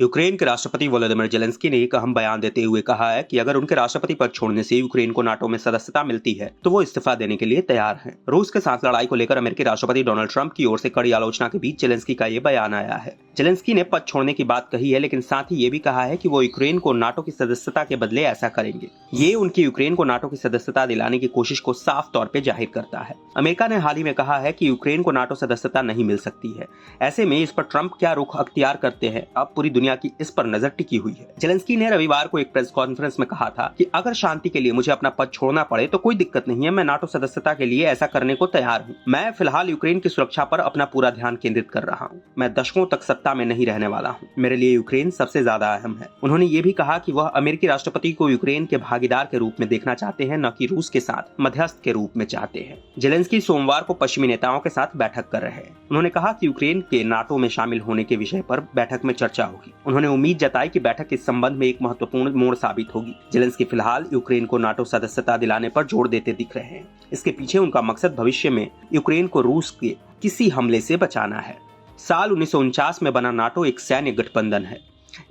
Ukraine के राष्ट्रपति Volodymyr Zelensky ने एक अहम बयान देते हुए कहा है कि अगर उनके राष्ट्रपति पद छोड़ने से यूक्रेन को नाटो में सदस्यता मिलती है तो वो इस्तीफा देने के लिए तैयार हैं। रूस के साथ लड़ाई को लेकर अमेरिकी राष्ट्रपति डोनाल्ड ट्रंप की ओर से कड़ी आलोचना के बीच जेलेंस्की का ये बयान आया है। जेलेंस्की ने पद छोड़ने की बात कही है, लेकिन साथ ही ये भी कहा है कि वो यूक्रेन को नाटो की सदस्यता के बदले ऐसा करेंगे। ये उनकी यूक्रेन को नाटो की सदस्यता दिलाने की कोशिश को साफ तौर पर जाहिर करता है। अमेरिका ने हाल ही में कहा है कि यूक्रेन को नाटो सदस्यता नहीं मिल सकती है। ऐसे में इस पर ट्रंप क्या रुख अख्तियार करते हैं, अब पूरी दुनिया की इस पर नजर टिकी हुई है। जेलेंस्की ने रविवार को एक प्रेस कॉन्फ्रेंस में कहा था कि अगर शांति के लिए मुझे अपना पद छोड़ना पड़े तो कोई दिक्कत नहीं है, मैं नाटो सदस्यता के लिए ऐसा करने को तैयार हूँ। मैं फिलहाल यूक्रेन की सुरक्षा पर अपना पूरा ध्यान केंद्रित कर रहा हूँ। मैं दशकों तक सत्ता में नहीं रहने वाला हूँ। मेरे लिए यूक्रेन सबसे ज्यादा अहम है। उन्होंने ये भी कहा कि वह अमेरिकी राष्ट्रपति को यूक्रेन के भागीदार के रूप में देखना चाहते हैं, न कि रूस के साथ मध्यस्थ के रूप में चाहते हैं। जेलेंस्की सोमवार को पश्चिमी नेताओं के साथ बैठक कर रहे हैं। उन्होंने कहा कि यूक्रेन के नाटो में शामिल होने के विषय पर बैठक में चर्चा होगी। उन्होंने उम्मीद जताई कि बैठक इस संबंध में एक महत्वपूर्ण मोड़ साबित होगी। जेलेंस्की फिलहाल यूक्रेन को नाटो सदस्यता दिलाने पर जोर देते दिख रहे हैं। इसके पीछे उनका मकसद भविष्य में यूक्रेन को रूस के किसी हमले से बचाना है। साल 1949 में बना नाटो एक सैन्य गठबंधन है।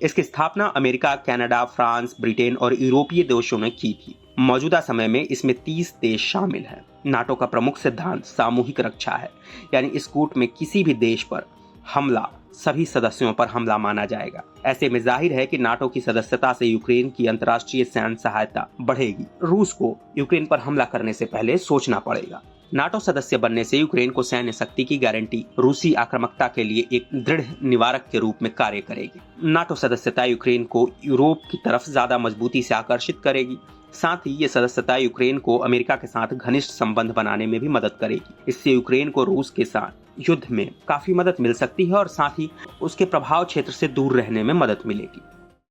इसकी स्थापना अमेरिका, कनाडा, फ्रांस, ब्रिटेन और यूरोपीय देशों ने की थी। मौजूदा समय में इसमें 30 देश शामिल हैं। नाटो का प्रमुख सिद्धांत सामूहिक रक्षा है, यानी इस कूट में किसी भी देश पर हमला सभी सदस्यों पर हमला माना जाएगा। ऐसे में जाहिर है कि नाटो की सदस्यता से यूक्रेन की अंतर्राष्ट्रीय सैन्य सहायता बढ़ेगी। रूस को यूक्रेन पर हमला करने से पहले सोचना पड़ेगा। नाटो सदस्य बनने से यूक्रेन को सैन्य शक्ति की गारंटी रूसी आक्रामकता के लिए एक दृढ़ निवारक के रूप में कार्य करेगी। नाटो सदस्यता यूक्रेन को यूरोप की तरफ ज्यादा मजबूती से आकर्षित करेगी। साथ ही ये सदस्यता यूक्रेन को अमेरिका के साथ घनिष्ठ संबंध बनाने में भी मदद करेगी। इससे यूक्रेन को रूस के साथ युद्ध में काफी मदद मिल सकती है और साथ ही उसके प्रभाव क्षेत्र से दूर रहने में मदद मिलेगी।